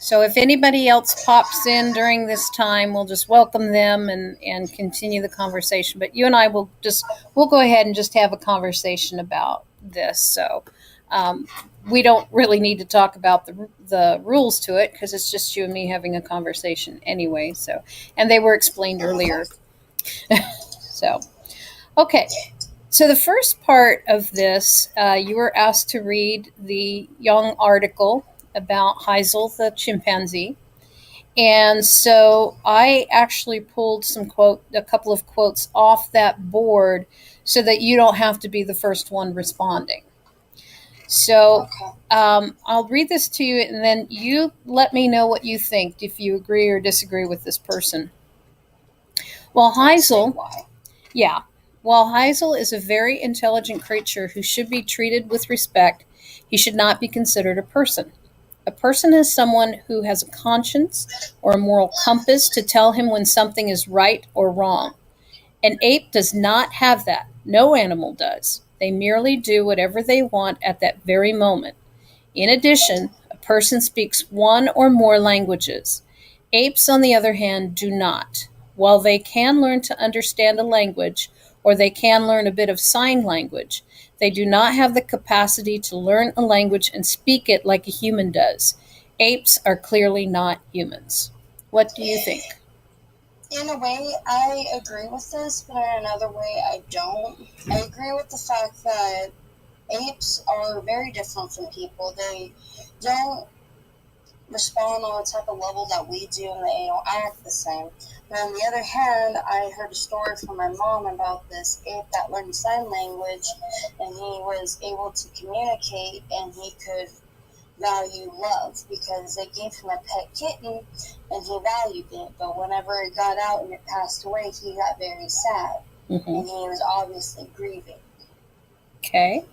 So if anybody else pops in during this time, we'll just welcome them and continue the conversation. But you and I we'll go ahead and just have a conversation about this. So we don't really need to talk about the rules to it because it's just you and me having a conversation anyway. So, and they were explained earlier. So, okay. So the first part of this, you were asked to read the Young article about Heisel the chimpanzee. And so I actually pulled a couple of quotes off that board so that you don't have to be the first one responding. So I'll read this to you and then you let me know what you think, if you agree or disagree with this person. While Heisel is a very intelligent creature who should be treated with respect, he should not be considered a person. A person is someone who has a conscience or a moral compass to tell him when something is right or wrong. An ape does not have that. No animal does. They merely do whatever they want at that very moment. In addition, a person speaks one or more languages. Apes, on the other hand, do not. While they can learn to understand a language, or they can learn a bit of sign language, they do not have the capacity to learn a language and speak it like a human does. Apes are clearly not humans. What do you think? In a way, I agree with this, but in another way, I don't. I agree with the fact that apes are very different from people. They don't respond on the type of level that we do, and they don't act the same. But on the other hand, I heard a story from my mom about this ape that learned sign language, and he was able to communicate, and he could value love because they gave him a pet kitten, and he valued it. But whenever it got out and it passed away, he got very sad, and he was obviously grieving. Okay.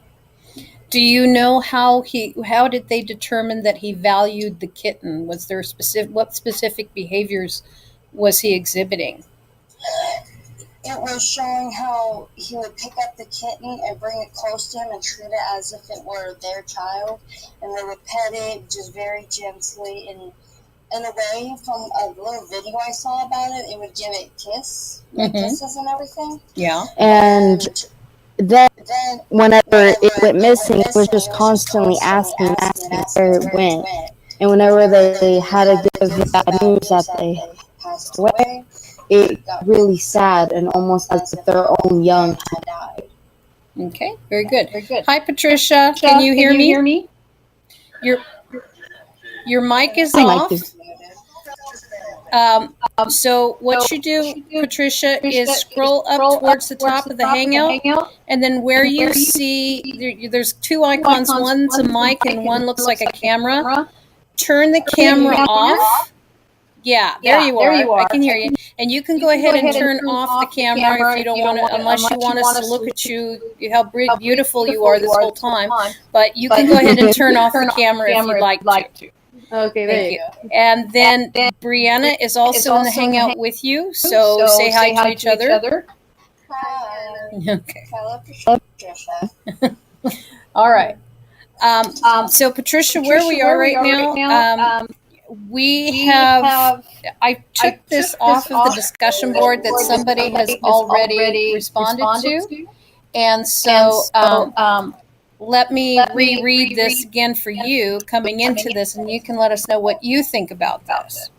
Do you know how did they determine that he valued the kitten? Was there what specific behaviors was he exhibiting? It was showing how he would pick up the kitten and bring it close to him and treat it as if it were their child, and they would pet it just very gently. And in a way, from a little video I saw about it, it would give it kisses and everything. Yeah. And then whenever it went missing, it was just constantly asking where it went. And whenever they had to give bad news that they passed away, it got really sad and almost as if their own young had died. Okay, very good. Hi, Patricia. Can you hear me? Your mic is off. So what you do, Patricia, is scroll up towards the top of the Hangout, and then where you see there's two icons. One's a mic and one looks like a camera. Turn the camera off. Yeah, there you are. I can hear you. And you can go ahead and turn off the camera if you don't want to, unless you want us to look at you, how beautiful you are this whole time. But you can go ahead and turn off the camera if you'd like to. Okay, there you go. And then Brianna is also in the Hangout with you, so say hi to each other. Hi. Okay. Hello, Patricia. All right. So Patricia, where we are right now, I took this off of the discussion board that somebody has already responded to. And so let me reread this again for you coming into this, and you can let us know what you think about this.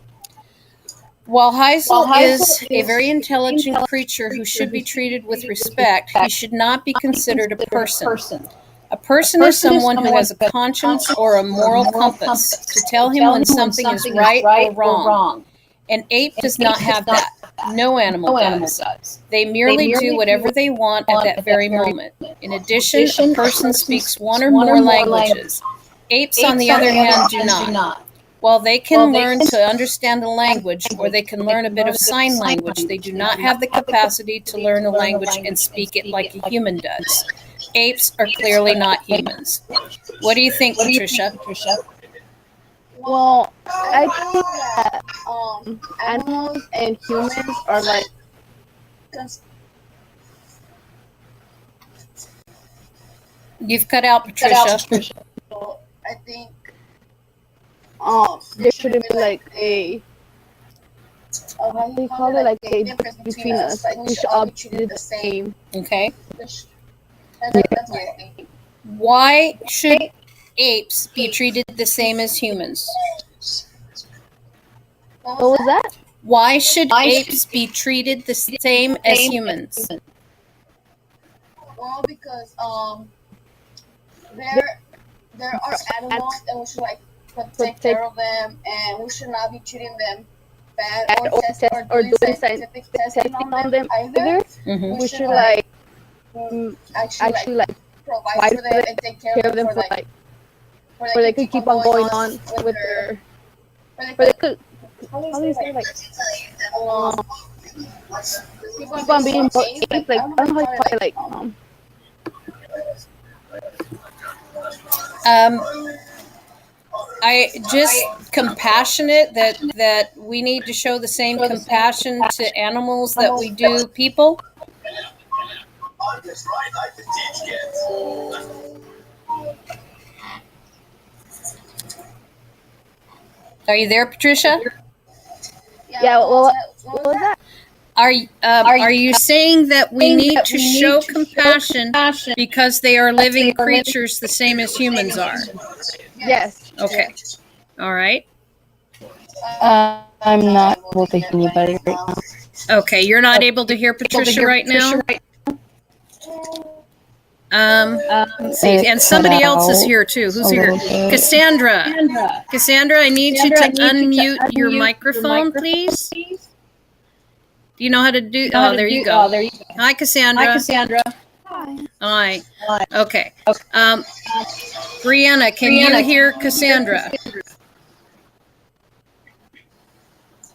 While Heisel is a very intelligent creature who should be treated with respect, he should not be considered a person. A person is someone who has a conscience or a moral compass to tell him when something is right or wrong. An ape does not have that. No animal does. They merely do whatever they want at that very moment. In addition, a person speaks one or more languages. Apes, on the other hand, do not. While they can learn to understand a language, or they can learn a bit of sign language, they do not have the capacity to learn a language and speak it like a human does. Apes are clearly not humans. What do you think, Patricia? Well, I think that animals and humans are like... You've cut out, Patricia. I think there shouldn't be like a how do you call it, like a difference between us. Like we should all be treated the same. Okay. That's my thing. Why should apes be treated the same as humans? What was that? Why should apes be treated the same as humans? Well, because there are animals and we should like protect care of them, and we should not be treating them bad or doing scientific testing on them either. Mm-hmm. We should like actually like provide for them and take care of them for like where they could keep on going on with their where they could how do you say like keep on being more apes, like I don't know how you call it, like I just compassionate that we need to show the same compassion to animals that we do people. Are you there, Patricia? yeah, what was that? Are you saying that we need to show compassion because they are living creatures the same as humans are? Yes. Okay. All right. I'm not able to hear anybody right now. Okay, you're not able to hear Patricia right now? Let's see. And somebody else is here too. Who's here? Cassandra. Cassandra, I need you to unmute your microphone, please. Do you know how to do? Oh, there you go. Hi, Cassandra. Hi. Okay. Brianna, can you hear Cassandra?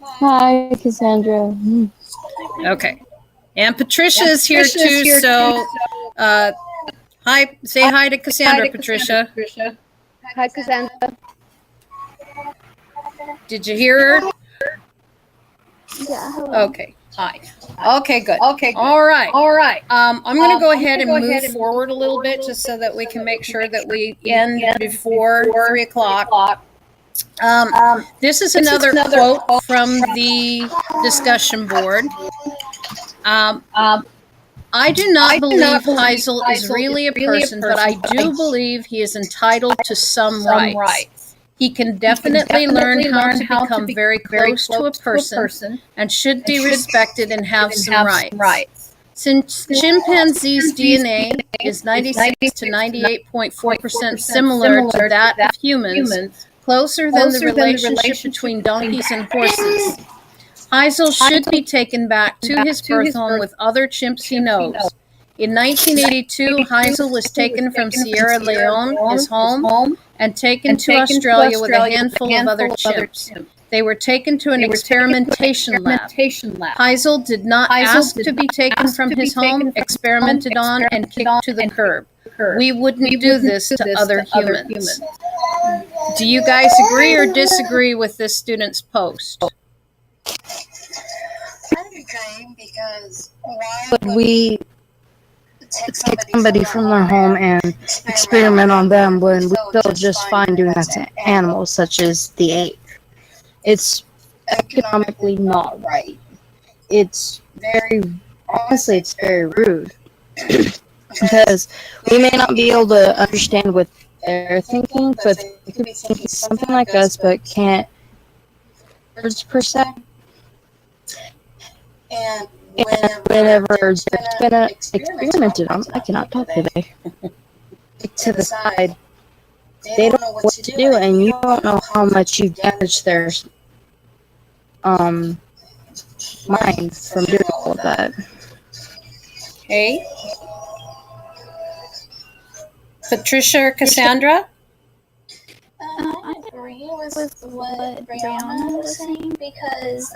Hi, Cassandra. Okay. And Patricia is here too, so hi, say hi to Cassandra, Patricia. Hi, Cassandra. Did you hear her? Yeah. Hello. Okay. Hi. Okay, good. All right. I'm going to go ahead and move forward a little bit just so that we can make sure that we end before 3 o'clock. This is another quote from the discussion board. I do not believe Heisel is really a person, but I do believe he is entitled to some rights. He can definitely learn how to become very close to a person and should be respected and have some rights. Since chimpanzees' DNA is 96 to 98.4% similar to that of humans, closer than the relationship between donkeys and horses, Heisel should be taken back to his birth home with other chimps he knows. In 1982, Heisel was taken from Sierra Leone, his home, and taken to Australia with a handful of other chimps. They were taken to an experimentation lab. Heisel did not ask to be taken from his home, experimented on, and kicked to the curb. We wouldn't do this to other humans. Do you guys agree or disagree with this student's post? I'm agreeing because why Would we take somebody from their home and experiment on them when we feel just fine doing that to animals such as the ape? It's economically not right. It's honestly, it's very rude. Because we may not be able to understand what they're thinking, but they could be thinking something like us, but can't words per se. And whenever there's been an experimented on, I cannot talk today, to the side, they don't know what to do, and you don't know how much you damage their mind from doing all of that. Okay. Patricia or Cassandra? I agree with what Brianna was saying because,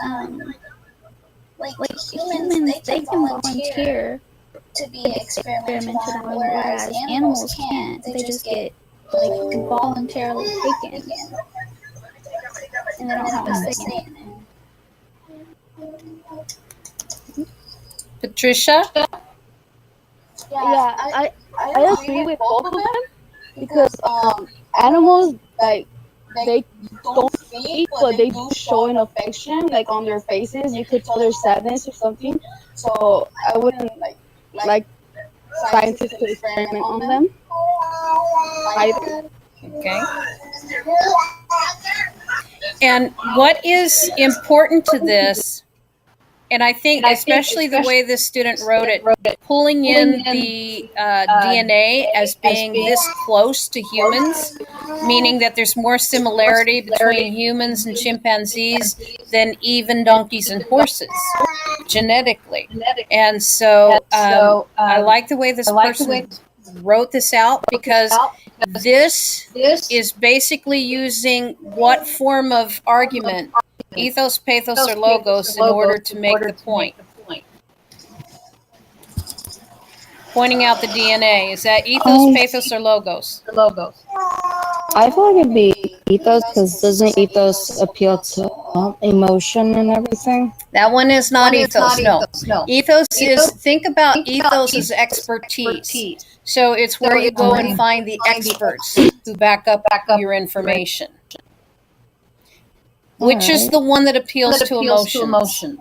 like humans, they can volunteer to be experimented on, whereas animals can't. They just get voluntarily taken, and they don't have a say in it. Patricia? Yeah, I agree with both of them because animals, like, they don't speak, but they do show an affection, like on their faces. You could tell they're sadness or something. So I wouldn't like scientists to experiment on them either. Okay. And what is important to this, and I think especially the way this student wrote it, pulling in the DNA as being this close to humans, meaning that there's more similarity between humans and chimpanzees than even donkeys and horses genetically. And so I like the way this person wrote this out, because this is basically using what form of argument, ethos, pathos, or logos, in order to make the point. Pointing out the DNA, is that ethos, pathos, or logos? I feel like it'd be ethos, because doesn't ethos appeal to emotion and everything? That one is not ethos, no. Ethos is, think about ethos as expertise. So it's where you go and find the experts who back up your information. Which is the one that appeals to emotion?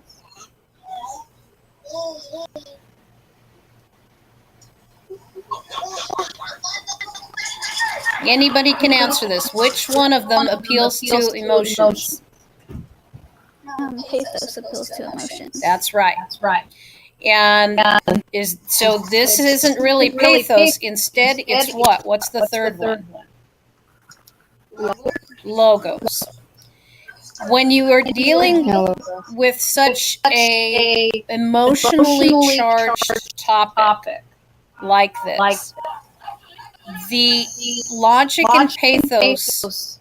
Anybody can answer this. Which one of them appeals to emotions? Pathos appeals to emotions. That's right. And so this isn't really pathos. Instead, it's what? What's the third one? Logos. When you are dealing with such a emotionally charged topic like this, the logic and pathos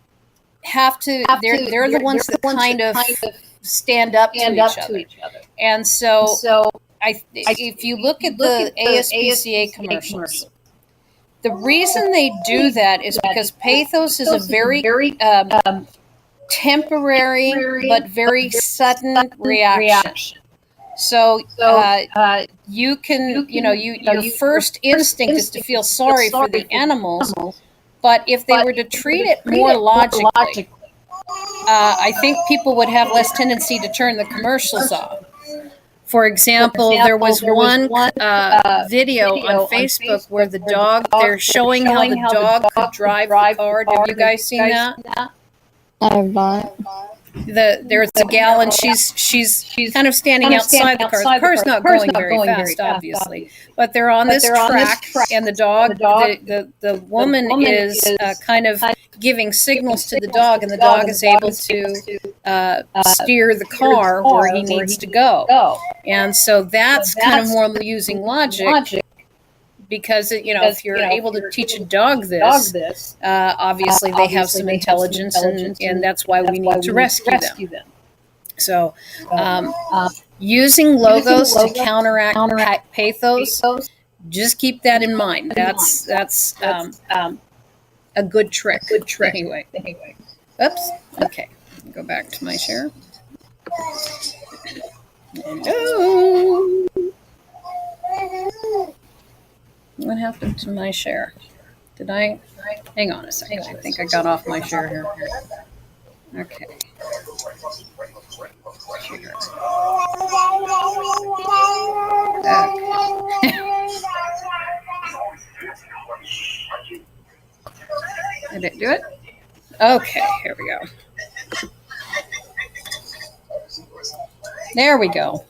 have to, they're the ones that kind of stand up to each other. And so if you look at the ASPCA commercials, the reason they do that is because pathos is a very temporary but very sudden reaction. So you can, your first instinct is to feel sorry for the animals, but if they were to treat it more logically, I think people would have less tendency to turn the commercials off. For example, there was one video on Facebook where the dog, they're showing how the dog could drive the car. Have you guys seen that? I have not. There's a gal, and she's kind of standing outside the car. The car's not going very fast, obviously, but they're on this track, and the dog, the woman is kind of giving signals to the dog, and the dog is able to steer the car where he needs to go. And so that's kind of more using logic. Because if you're able to teach a dog this, obviously they have some intelligence, and that's why we need to rescue them. So using logos to counteract pathos, just keep that in mind. That's a good trick. Anyway. Oops. Okay. Go back to my share. Hello. What happened to my share? Did I? Hang on a second. I think I got off my share here. Okay. Did it do it? Okay, here we go. There we go.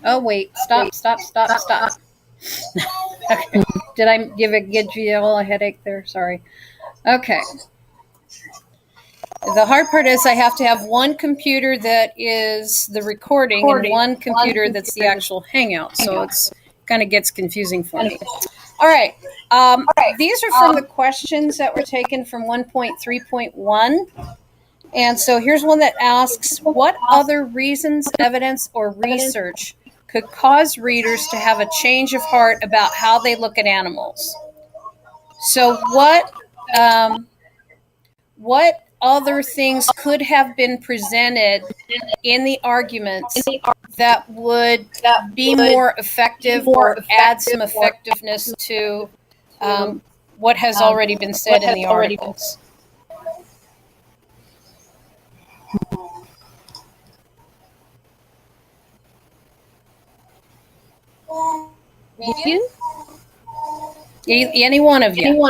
Oh, wait. Stop. Okay. Did I give you all a headache there? Sorry. Okay. The hard part is I have to have one computer that is the recording and one computer that's the actual hangout. So it's kind of gets confusing for me. All right. These are from the questions that were taken from 1.3.1. And so here's one that asks, what other reasons, evidence, or research could cause readers to have a change of heart about how they look at animals? So what other things could have been presented in the arguments that would be more effective or add some effectiveness to what has already been said in the articles? Vegan? Any one of you.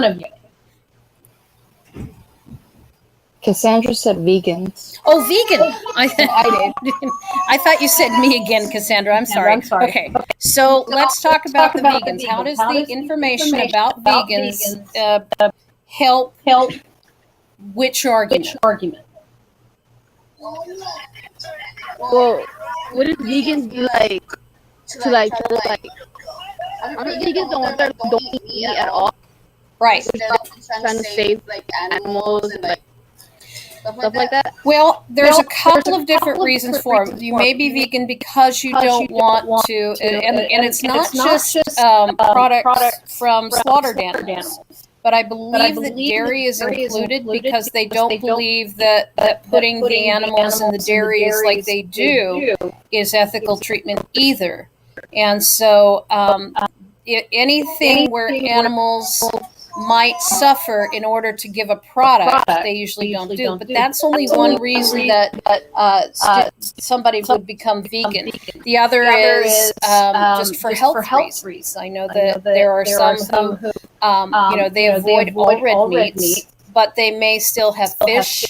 Cassandra said vegans. Oh, vegan. I did. I thought you said me again, Cassandra. I'm sorry. Okay. So let's talk about the vegans. How does the information about vegans help which argument? Well, wouldn't vegans be like to like aren't vegans the ones that don't eat meat at all? Right. Trying to save like animals and like stuff like that? Well, there's a couple of different reasons for it. You may be vegan because you don't want to, and it's not just products from slaughtered animals. But I believe that dairy is included because they don't believe that putting the animals in the dairies like they do is ethical treatment either. And so anything where animals might suffer in order to give a product, they usually don't do. But that's only one reason that somebody would become vegan. The other is just for health reasons. I know that there are some who, they avoid all red meats, but they may still have fish.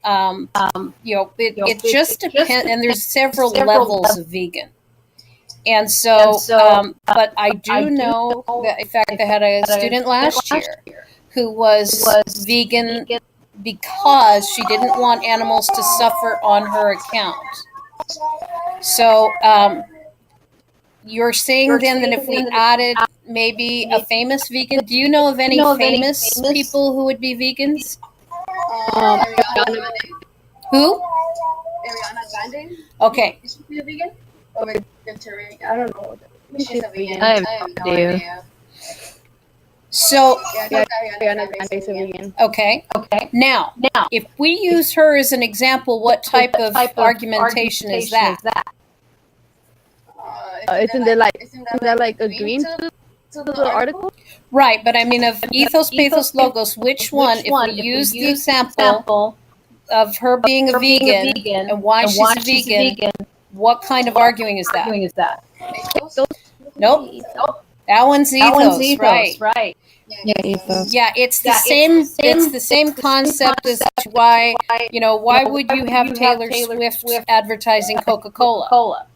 It just depends, and there's several levels of vegan. And so, but I do know that, in fact, I had a student last year who was vegan because she didn't want animals to suffer on her account. So, you're saying then that if we added maybe a famous vegan, do you know of any famous people who would be vegans? Who? Ariana Grande? Okay. Is she a vegan? Or vegetarian? I don't know. She's a vegan. I have no no idea. idea. So, Yeah, Ariana Grande's a vegan. okay. Now, if we use her as an example, what type of argumentation is that? Isn't there like agreeing to the article? Right, but I mean, of ethos, pathos, logos, which one, if we use the example of her being a vegan and why she's a vegan, what kind of arguing is that? Nope. That one's ethos, right? Yeah, ethos. Yeah, it's the same. It's the same concept as to why why would you have Taylor Swift advertising Coca-Cola?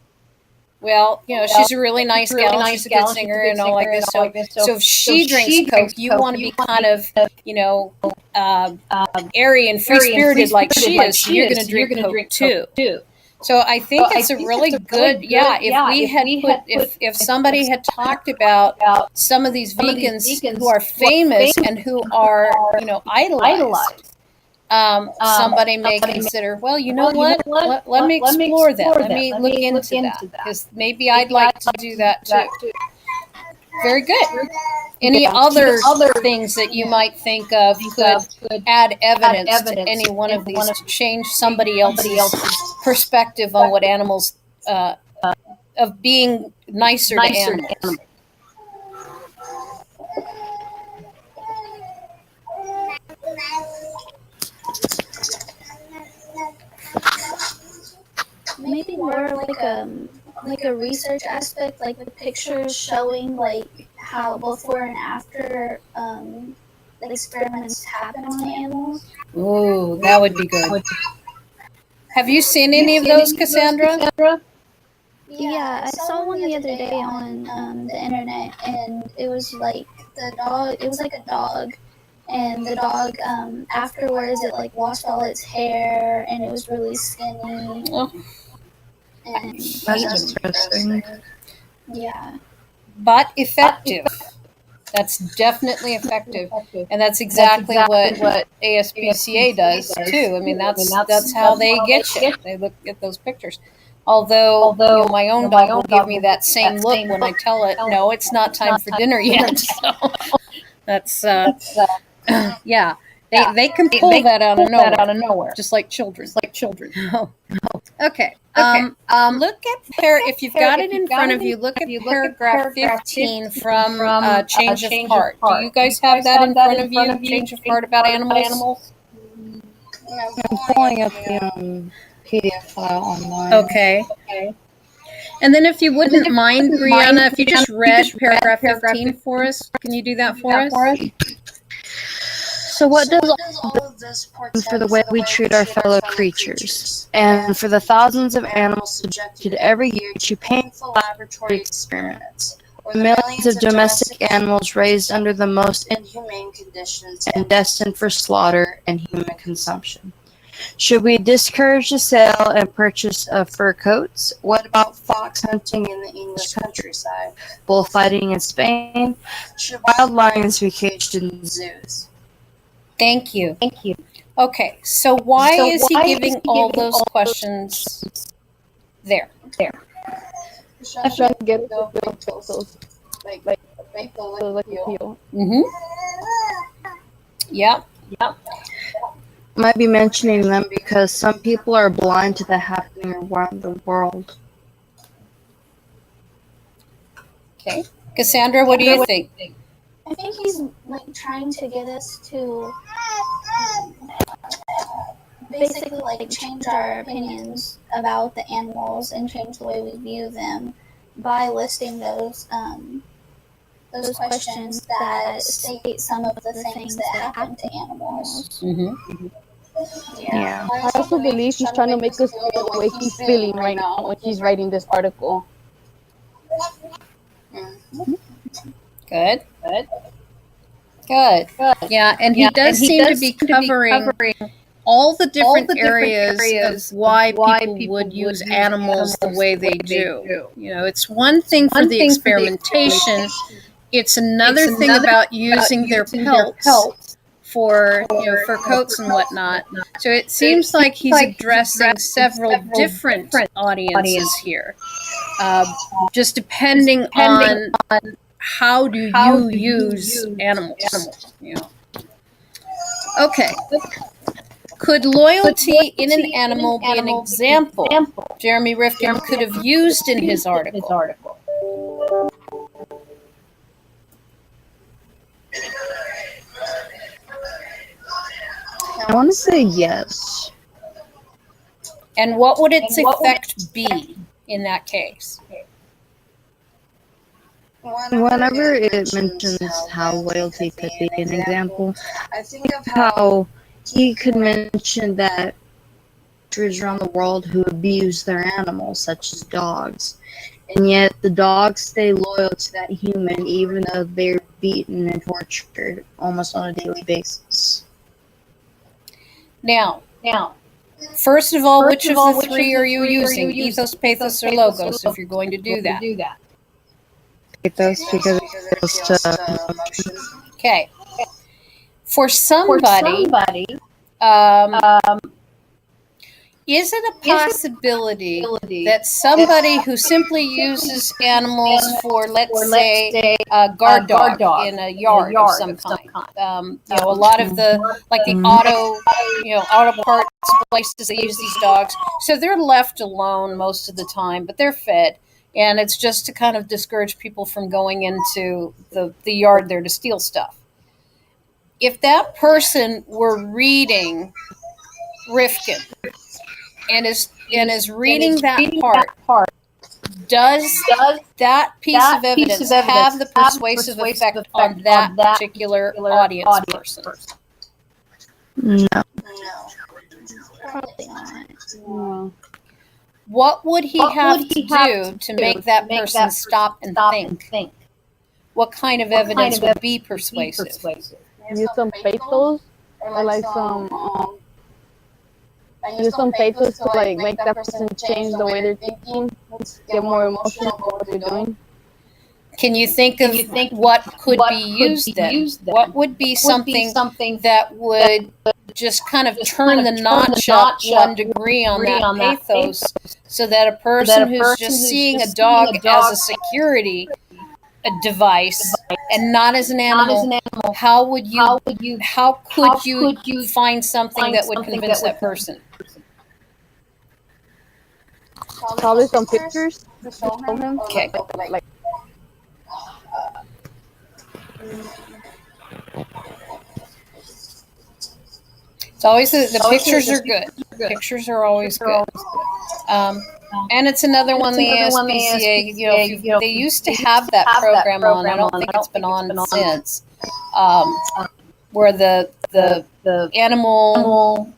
Well, she's a really nice gal. She's a good singer and all like this. So if she drinks Coke, you want to be kind of airy and free spirited like she is. So you're going to drink Coke too. So I think it's a really good, if we had if somebody had talked about some of these vegans who are famous and who are, idolized, somebody may consider, well, you know what, let me explore that. Let me look into that because maybe I'd like to do that too. Very good. Any other things that you might think of could add evidence to any one of these to change somebody else's perspective on what animals, of being nicer to animals? Maybe more like a research aspect, like the pictures showing like how before and after the experiments happen on the animals. Ooh, that would be good. Have you seen any of those, Cassandra? Yeah, I saw one the other day on the internet, and it was like the dog. It was like a dog, and the dog afterwards it like lost all its hair, and it was really skinny. Oh. And That's interesting. yeah. But effective. That's definitely effective, and that's exactly what ASPCA does too. I mean, that's how they get you. They look at those pictures. Although my own dog will give me that same look when I tell it, no, it's not time for dinner yet. So that's yeah. They can pull that out of nowhere, just like children. Okay. Look at if you've got it in front of you, look at paragraph 15 from Change of Heart. Do you guys have that in front of you? Change of Heart about animals? I'm pulling up the PDF file online. Okay. And then if you wouldn't mind, Brianna, if you just read paragraph 15 for us, can you do that for us? So what does all of this portend for the way we treat our fellow creatures, and for the thousands of animals subjected every year to painful laboratory experiments, or the millions of domestic animals raised under the most inhumane conditions and destined for slaughter and human consumption? Should we discourage the sale and purchase of fur coats? What about fox hunting in the English countryside, bullfighting in Spain? Should wild lions be caged in zoos? Thank you. Okay, so why is he giving all those questions there? I'm trying to get it to feel like you. Mm-hmm. Yep. Might be mentioning them because some people are blind to the happening around the world. Okay. Cassandra, what do you think? I think he's like trying to get us to basically like change our opinions about the animals and change the way we view them by listing those questions that state some of the things that happen to animals. Mm-hmm. Yeah. I also believe he's trying to make us feel the way he's feeling right now when he's writing this article. Good. Yeah, and he does seem to be covering all the different areas of why people would use animals the way they do. You know, it's one thing for the experimentation. It's another thing about using their pelts for fur coats and whatnot. So it seems like he's addressing several different audiences here, just depending on how do you use animals. Okay. Could loyalty in an animal be an example Jeremy Rifkin could have used in his article? I want to say yes. And what would its effect be in that case? Whenever it mentions how loyalty could be an example, I think of how he could mention that countries around the world who abuse their animals, such as dogs, and yet the dogs stay loyal to that human even though they're beaten and tortured almost on a daily basis. Now, first of all, which of the three are you using? Ethos, pathos, or logos, if you're going to do that? Pathos, because it goes to emotion. Okay. For somebody, is it a possibility that somebody who simply uses animals for, let's say, a guard dog in a yard of some kind, a lot of the auto parts places, they use these dogs, so they're left alone most of the time, but they're fed, and it's just to kind of discourage people from going into the yard there to steal stuff. If that person were reading Rifkin and is reading that part, does that piece of evidence have the persuasive effect on that particular audience person? No. Probably not. No. What would he have to do to make that person stop and think? What kind of evidence would be persuasive? Use some pathos or like some use some pathos to like make that person change the way they're thinking, get more emotional about what they're doing. Can you think of what could be used then? What would be something that would just kind of turn the notch up 1 degree on that pathos, so that a person who's just seeing a dog as a security device and not as an animal, how could you find something that would convince that person? Probably some pictures to show him. Okay. Like It's always the pictures are good. Pictures are always good. And it's another one, the ASPCA, they used to have that program on. I don't think it's been on since, where the animal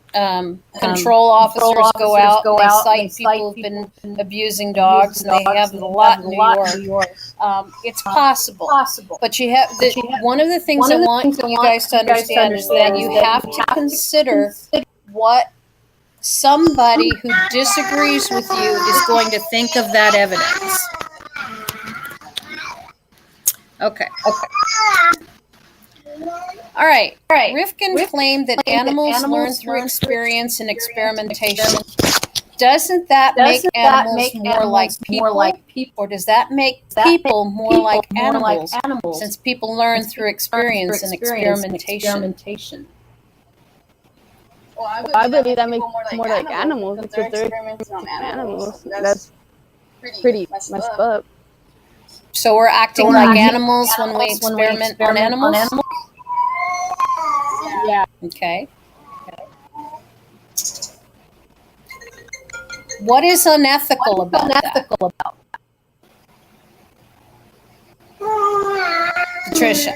control officers go out and they cite people who've been abusing dogs, and they have a lot in New York. It's possible, but one of the things I want you guys to understand is that you have to consider what somebody who disagrees with you is going to think of that evidence. Okay. All right. Rifkin claimed that animals learn through experience and experimentation. Doesn't that make animals more like people? Or does that make people more like animals, since people learn through experience and experimentation? Well, I believe that makes more like animals because they're experimenting on animals. That's pretty messed up. So we're acting like animals when we experiment on animals? Yeah. Okay. What is unethical about that? Patricia.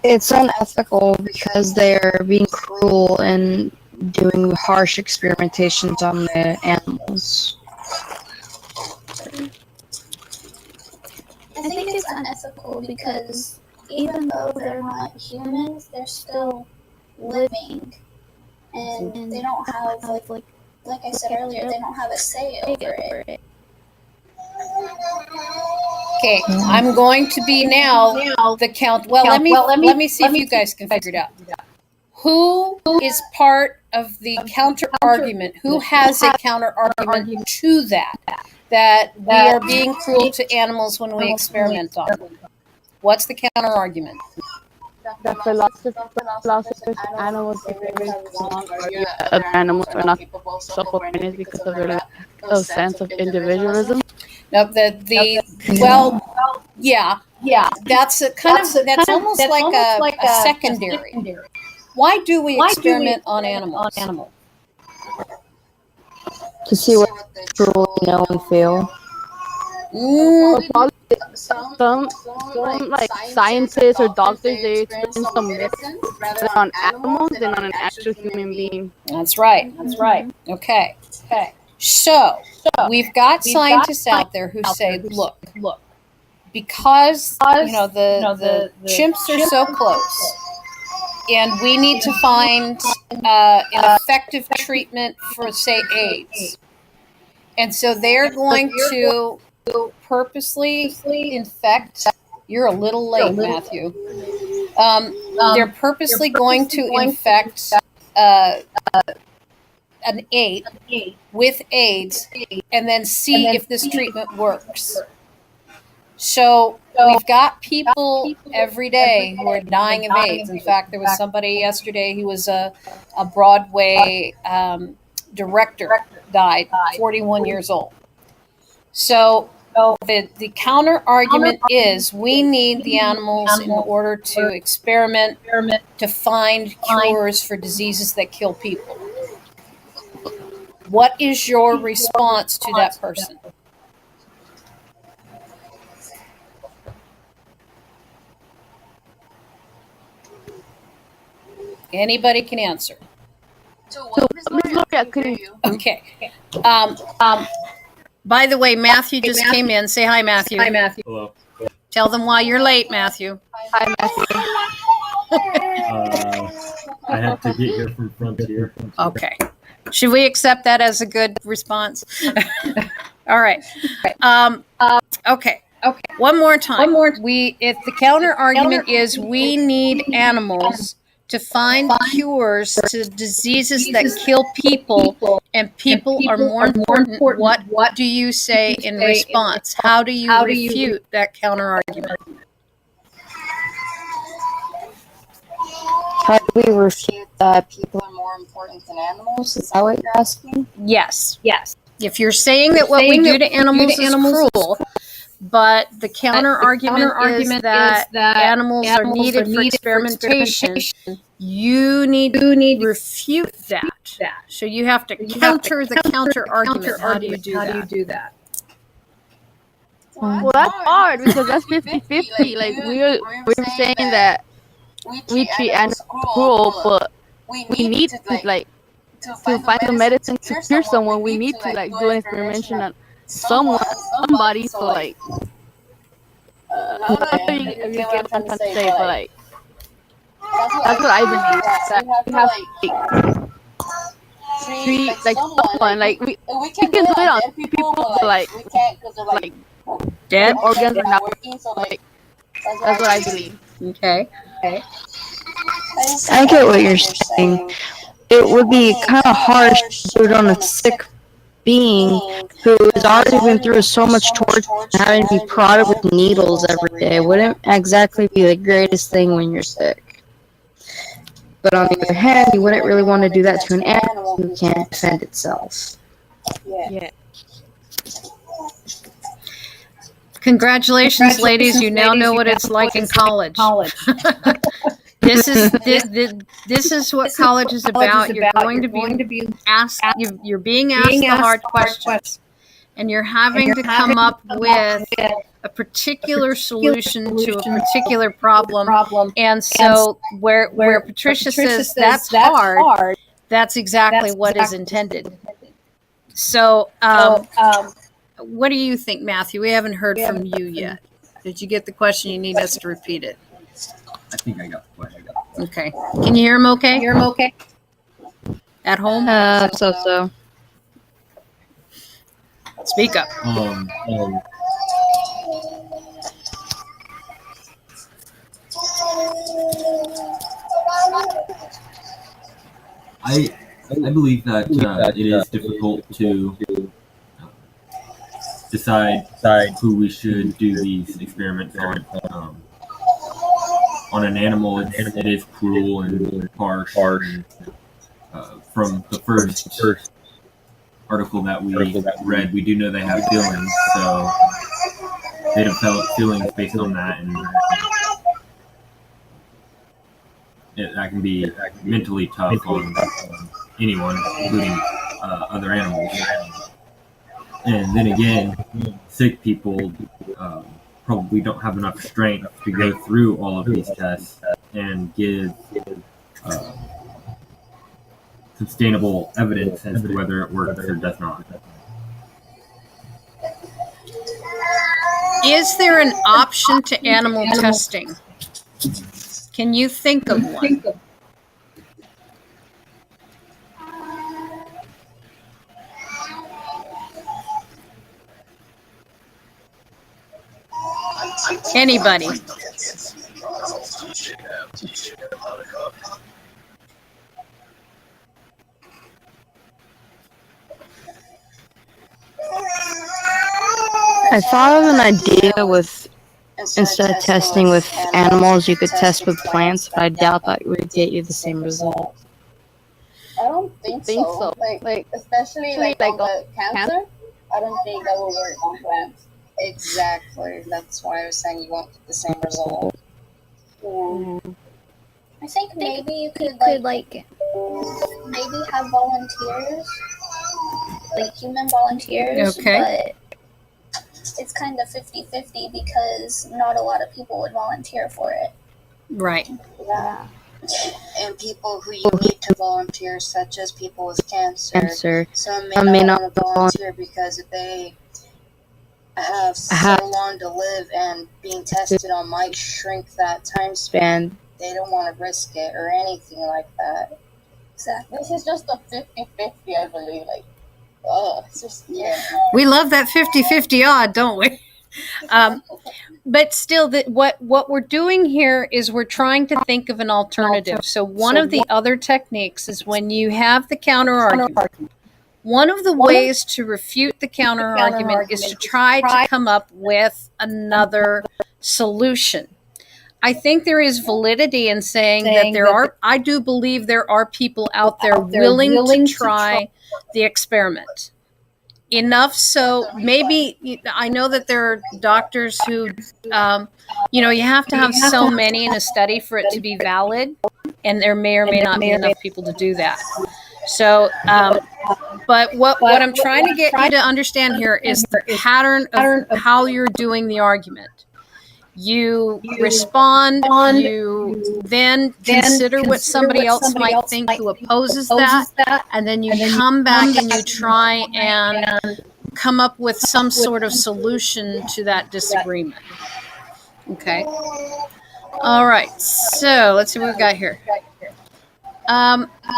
It's unethical because they're being cruel and doing harsh experimentations on the animals. I think it's unethical because even though they're not humans, they're still living, and they don't have like I said earlier, they don't have a say over it. Okay, I'm going to be now the count. Well, let me see if you guys can figure it out. Who is part of the counter argument? Who has a counter argument to that we are being cruel to animals when we experiment on them? What's the counter argument? The philosophers animals other animals are not self-awareness because of their lack of sense of individualism. No, yeah. That's that's almost like a secondary. Why do we experiment on animals? To see what they truly know and feel. Some like scientists or doctors, they experience some medicine rather on animals than on an actual human being. That's right. Okay. So we've got scientists out there who say, look, because the chimps are so close, and we need to find an effective treatment for, say, AIDS. And so they're going to purposely infect. You're a little late, Matthew. They're purposely going to infect an ape with AIDS and then see if this treatment works. So we've got people every day who are dying of AIDS. In fact, there was somebody yesterday who was a Broadway director, died, 41 years old. So the counter argument is we need the animals in order to experiment to find cures for diseases that kill people. What is your response to that person? Anybody can answer. Okay. By the way, Matthew just came in. Say hi, Matthew. Hi, Matthew. Hello. Tell them why you're late, Matthew. Hi, Matthew. I had to get here from Frontier. Okay. Should we accept that as a good response? All right. Okay. One more time. If the counter argument is we need animals to find cures to diseases that kill people, and people are more important, what do you say in response? How do you refute that counter argument? How do we refute that people are more important than animals? Is that what you're asking? Yes. If you're saying that what we do to animals is cruel, But the counter argument is that animals are needed for experimentation. You need to refute that. So you have to counter the counter argument. How do you do that? Well, that's hard because that's 50-50. Like we're saying that we treat animals cruel, but we need to like to find the medicine to cure someone. We need to like do an experimentation on somebody. So like, I don't know if you get what I'm trying to say, but like that's what I believe. That we have to treat like someone like we can do it on people, but like Dead organs are not working. So like that's what I believe. Okay. I get what you're saying. It would be kind of harsh to do it on a sick being who has already been through so much torture and having to be prodded with needles every day. It wouldn't exactly be the greatest thing when you're sick. But on the other hand, you wouldn't really want to do that to an animal who can't defend itself. Yeah. Congratulations, ladies! You now know what it's like in college. This is what college is about. You're going to be asked. You're being asked the hard questions, and you're having to come up with a particular solution to a particular problem. And so, where Patricia says that's hard, that's exactly what is intended. So, what do you think, Matthew? We haven't heard from you yet. Did you get the question? You need us to repeat it. I think I got the question. Okay. Can you hear him okay? At home? So. Speak up. I believe that it is difficult to decide who we should do these experiments on. On an animal, it is cruel and harsh. And, from the first article that we read, we do know they have feelings, so they develop feelings based on that, and that can be mentally tough on anyone, including other animals. And then again, sick people probably don't have enough strength to go through all of these tests and give sustainable evidence as to whether it works or does not. Is there an option to animal testing? Can you think of one? Anybody? I thought of an idea with, instead of testing with animals, you could test with plants, but I doubt that would get you the same result. I don't think so. Like especially like on the cancer, I don't think that will work on plants. Exactly. That's why I was saying you won't get the same result. Yeah. I think maybe you could like maybe have volunteers, like human volunteers, Okay. but it's kind of 50-50 because not a lot of people would volunteer for it. Right. Yeah. And people who you need to volunteer, such as people with cancer. Some may not want to volunteer because they have so long to live, and being tested on might shrink that time span. They don't want to risk it or anything like that. Exactly. This is just a 50-50, I believe. Like, it's just, yeah. We love that 50-50 odd, don't we? But still, what we're doing here is we're trying to think of an alternative. So one of the other techniques is when you have the counter argument. One of the ways to refute the counter argument is to try to come up with another solution. I think there is validity in saying that I do believe there are people out there willing to try the experiment. enough so maybe I know that there are doctors who, you have to have so many in a study for it to be valid, and there may or may not be enough people to do that. So, but what I'm trying to get you to understand here is the pattern of how you're doing the argument. You respond, you then consider what somebody else might think who opposes that, and then you come back and you try and come up with some sort of solution to that disagreement. Okay. All right. So let's see what we've got here.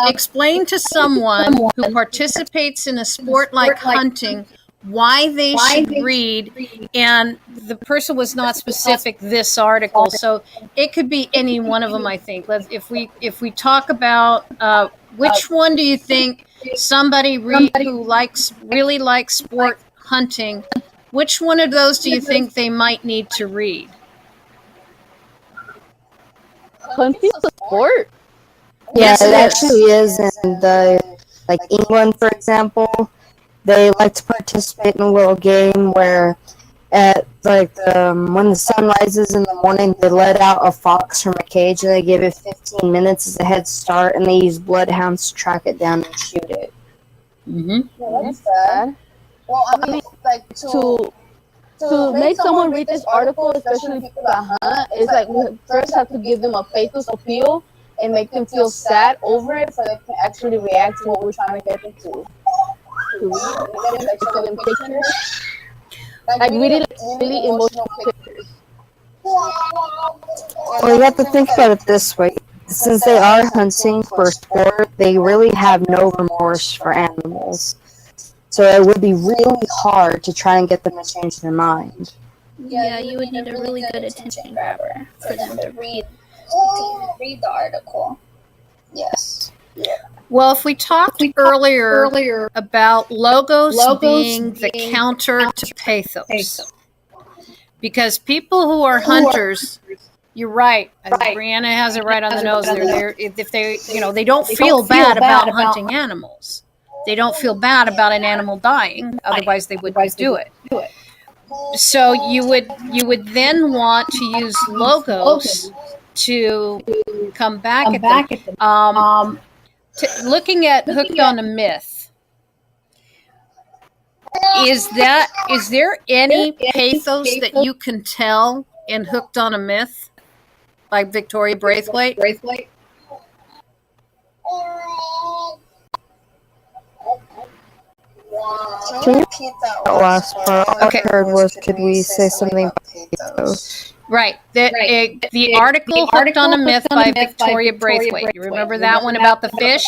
Explain to someone who participates in a sport like hunting why they should read, and the person was not specific this article, so it could be any one of them. I think if we talk about which one do you think somebody who really likes sport hunting, which one of those do you think they might need to read? Hunting's a sport? Yeah, it actually is in England, for example. They like to participate in a little game where when the sun rises in the morning, they let out a fox from a cage and they give it 15 minutes as a head start, and they use bloodhounds to track it down and shoot it. Mm-hmm. Yeah, that's sad. Well, I mean, to make someone read this article, especially people that hunt, is we first have to give them a pathos appeal and make them feel sad over it so they can actually react to what we're trying to get them to read. Show them pictures. Really emotional pictures. Well, you have to think about it this way. Since they are hunting for sport, they really have no remorse for animals. So it would be really hard to try and get them to change their mind. Yeah, you would need a really good attention grabber for them to read the article. Yes. Yeah. Well, if we talked earlier about logos being the counter to pathos, because people who are hunters, you're right. Brianna has it right on the nose. If they don't feel bad about hunting animals. They don't feel bad about an animal dying. Otherwise, they wouldn't do it. So you would then want to use logos to come back at them. Looking at Hooked on a Myth, is there any pathos that you can tell in Hooked on a Myth by Victoria Braithwaite? Can you repeat that last part? All I heard was, could we say something about pathos? Right. The article Hooked on a Myth by Victoria Braithwaite. You remember that one about the fish?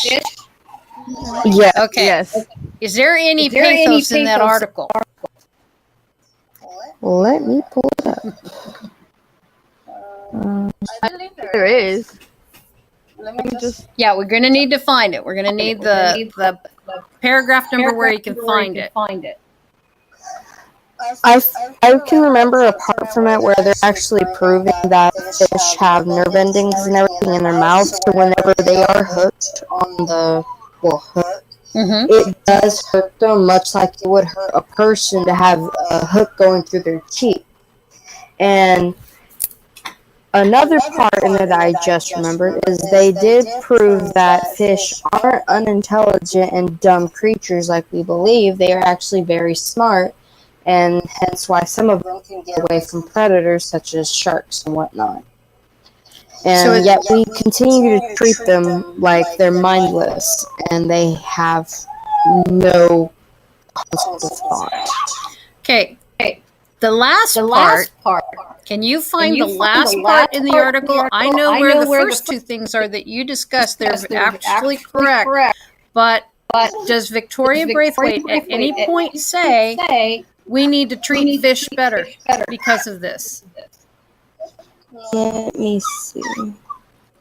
Yeah. Okay. Yes. Is there any pathos in that article? Let me pull it up. I believe there is. Yeah, we're going to need to find it. We're going to need the paragraph number where you can find it. I can remember a part from it where they're actually proving that fish have nerve endings and everything in their mouths, so whenever they are hooked on the hook, it does hurt them much like it would hurt a person to have a hook going through their cheek. And another part in it that I just remembered is they did prove that fish aren't unintelligent and dumb creatures like we believe. They are actually very smart, and hence why some of them can get away from predators such as sharks and whatnot. And yet we continue to treat them like they're mindless and they have no concept of thought. Okay. The last part. Can you find the last part in the article? I know where the first two things are that you discussed. They're actually correct. But does Victoria Braithwaite at any point say we need to treat fish better because of this? Let me see.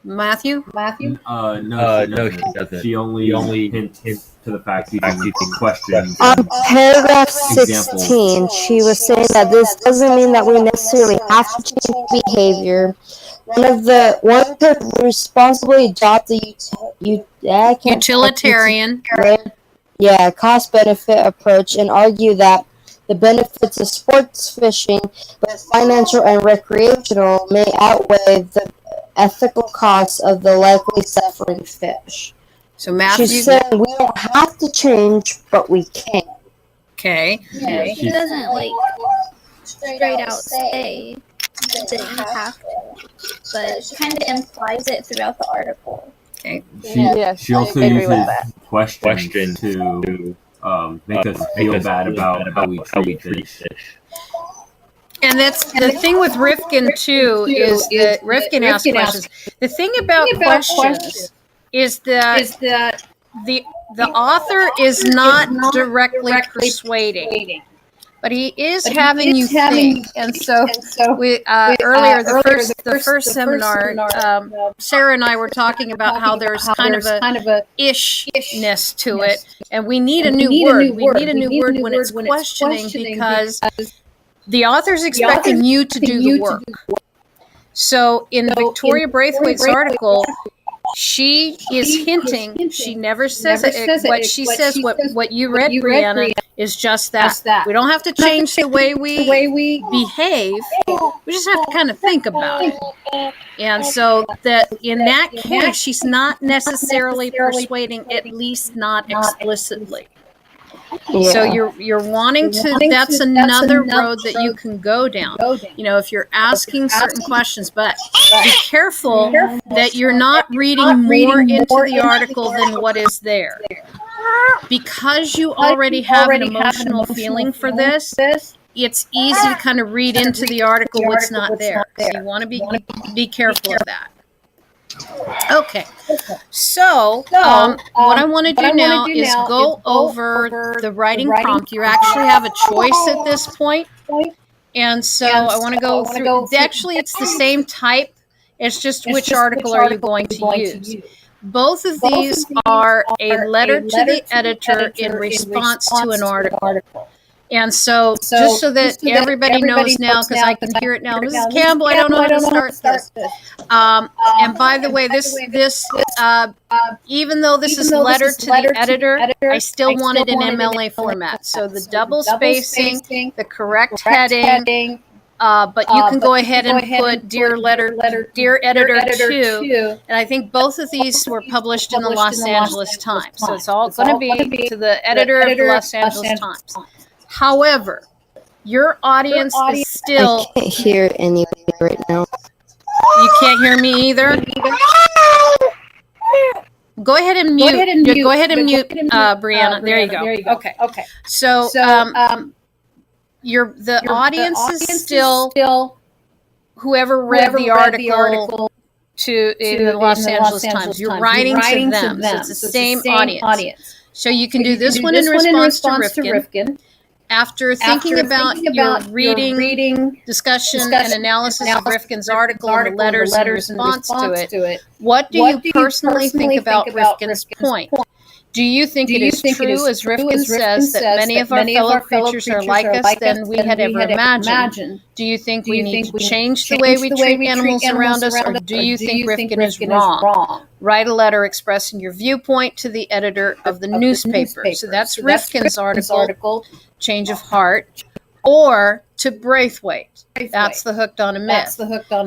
Matthew? No, she doesn't. She only hints to the fact you can question. On paragraph 16, she was saying that this doesn't mean that we necessarily have to change behavior. One could responsibly adopt the utilitarian cost benefit approach and argue that the benefits of sports fishing, both financial and recreational, may outweigh the ethical costs of the likely suffering fish. So Matthew, She said we don't have to change, but we can. okay. Yeah, she doesn't like straight out say that you have to, but she kind of implies it throughout the article. Okay. She also uses questions to make us feel bad about how we treat fish. And that's the thing with Rifkin too, is that Rifkin asks questions. The thing about questions is that the author is not directly persuading, but he is having you think. And so we earlier the first seminar, Sarah and I were talking about how there's kind of a ishness to it, and we need a new word. We need a new word when it's questioning, because the author's expecting you to do the work. So in Victoria Braithwaite's article, she is hinting. She never says it. What she says, what you read, Brianna, is just that. We don't have to change the way we behave. We just have to kind of think about it. And so that in that case, she's not necessarily persuading, at least not explicitly. Yeah. So you're wanting to, that's another road that you can go down. You know, if you're asking certain questions, but be careful that you're not reading more into the article than what is there. Because you already have an emotional feeling for this, it's easy to kind of read into the article what's not there. So you want to be careful of that. Okay, so what I want to do now is go over the writing prompt. You actually have a choice at this point, and so I want to go through. Actually, it's the same type. It's just which article are you going to use. Both of these are a letter to the editor in response to an article. And so, just so that everybody knows now, because I can hear it now, Mrs. Campbell, I don't know how to start this. And by the way, this even though this is letter to the editor, I still want it in MLA format. So the double spacing, the correct heading, but you can go ahead and put dear editor to, and I think both of these were published in the Los Angeles Times. So it's all going to be to the editor of the Los Angeles Times. However, your audience is still... I can't hear anything right now. You can't hear me either? Go ahead and mute. Go ahead and mute, Brianna. There you go. Okay. So, the audience is still whoever read the article in the Los Angeles Times. You're writing to them. So it's the same audience. So you can do this one in response to Rifkin. After thinking about your reading, discussion, and analysis of Rifkin's article and the letters in response to it, what do you personally think about Rifkin's point? Do you think it is true, as Rifkin says, that many of our fellow creatures are like us than we had ever imagined? Do you think we need to change the way we treat animals around us, or do you think Rifkin is wrong? Write a letter expressing your viewpoint to the editor of the newspaper. So that's Rifkin's article, Change of Heart, or to Braithwaite. That's the Hooked on a Myth.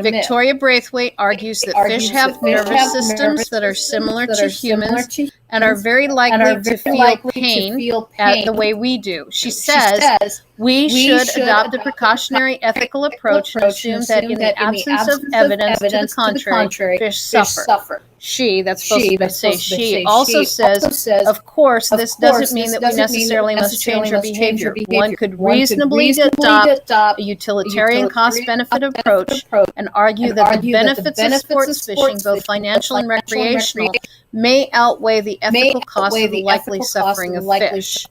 Victoria Braithwaite argues that fish have nervous systems that are similar to humans and are very likely to feel pain at the way we do. She says we should adopt a precautionary ethical approach and assume that in the absence of evidence to the contrary, fish suffer. She, that's supposed to say she, also says, of course, this doesn't mean that we necessarily must change our behavior. One could reasonably adopt a utilitarian cost-benefit approach and argue that the benefits of sports fishing, both financial and recreational, may outweigh the ethical cost of the likely suffering of fish.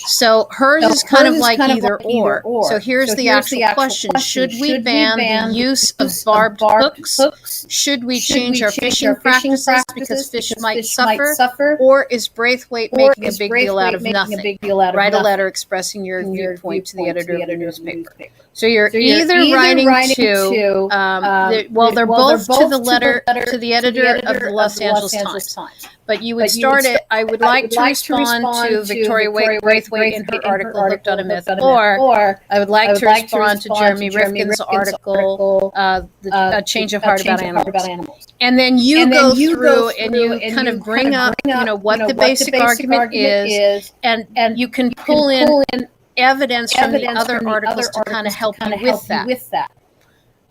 So hers is kind of like either or. So here's the actual question. Should we ban the use of barbed hooks? Should we change our fishing practices because fish might suffer? Or is Braithwaite making a big deal out of nothing? Write a letter expressing your viewpoint to the editor of the newspaper. So you're either writing to, they're both to the letter to the editor of the Los Angeles times. But you would start it, I would like to respond to Victoria Braithwaite in her article, Hooked on a Myth, or I would like to respond to Jeremy Rifkin's article, A Change of Heart About Animals. And then you go through and you kind of bring up, what the basic argument is, and you can pull in evidence from the other articles to kind of help you with that.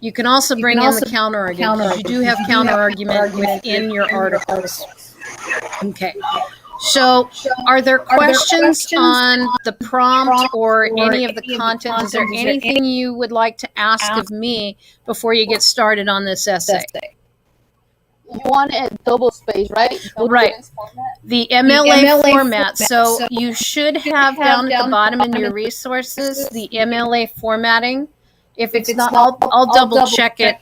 You can also bring in the counter argument, because you do have counter argument within your articles. Okay. So, are there questions on the prompt or any of the content? Is there anything you would like to ask of me before you get started on this essay? You want it double space, right? Right. The MLA format. So you should have down at the bottom in your resources the MLA formatting. If it's not, I'll double check it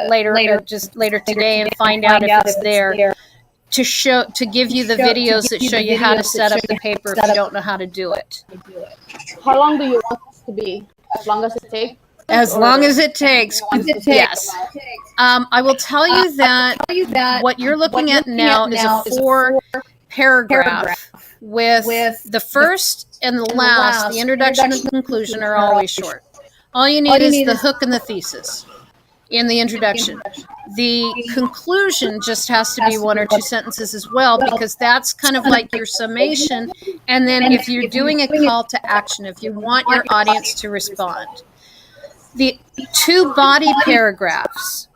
later today and find out if it's there to give you the videos that show you how to set up the paper if you don't know how to do it. How long do you want this to be? As long as it takes? As long as it takes, yes. I will tell you that what you're looking at now is a 4-paragraph with the first and the last, the introduction and conclusion are always short. All you need is the hook and the thesis in the introduction. The conclusion just has to be 1 or 2 sentences as well, because that's kind of like your summation. And then if you're doing a call to action, if you want your audience to respond, the 2 body paragraphs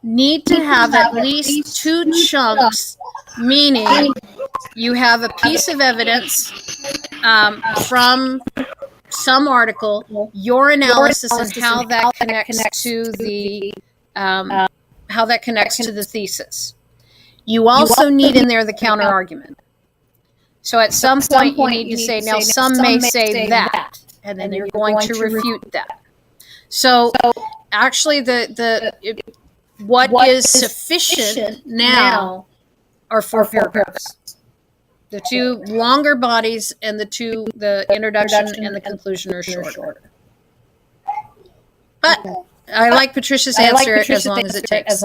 need to have at least 2 chunks, meaning you have a piece of evidence from some article, your analysis and how that connects to the thesis. You also need in there the counter argument. So at some point you need to say, now some may say that, and then you're going to refute that. So actually what is sufficient now are 4 paragraphs. The 2 longer bodies and the introduction and the conclusion are shorter. But I like Patricia's answer, as long as it takes.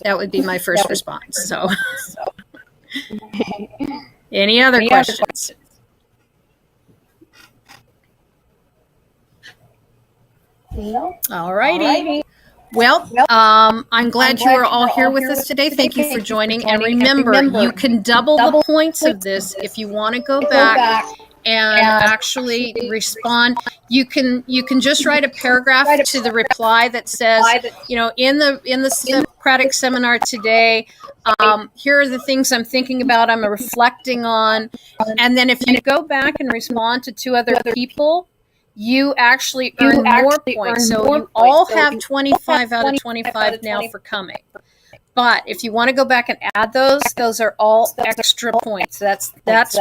That would be my first response. So, any other questions? All righty. Well, I'm glad you are all here with us today. Thank you for joining. And remember, you can double the points of this if you want to go back and actually respond. You can just write a paragraph to the reply that says, in the Socratic Seminar today, here are the things I'm thinking about, I'm reflecting on. And then if you go back and respond to 2 other people, you actually earn more points. So you all have 25 out of 25 now for coming. But if you want to go back and add those are all extra points. That's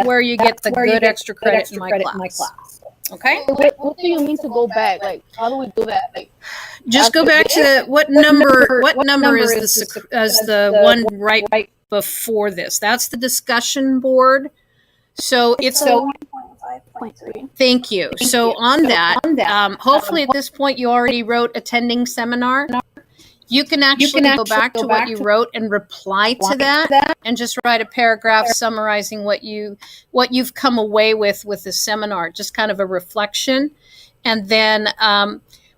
where you get the good extra credit in my class. Okay? What do you mean to go back? Like, how do we do that? Like, just go back to what number is the one right before this? That's the discussion board. So it's Thank you. So on that, hopefully at this point you already wrote attending seminar. You can actually go back to what you wrote and reply to that, and just write a paragraph summarizing what you've come away with the seminar, just kind of a reflection. And then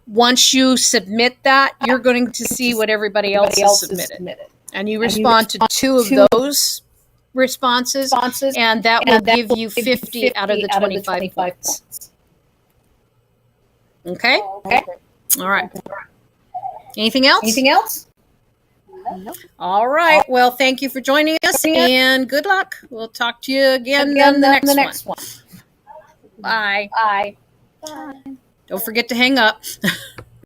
once you submit that, you're going to see what everybody else has submitted. And you respond to 2 of those responses, and that will give you 50 out of the 25 points. Okay? All right. Anything else? No. All right. Well, thank you for joining us, and good luck. We'll talk to you again in the next one. Bye. Don't forget to hang up.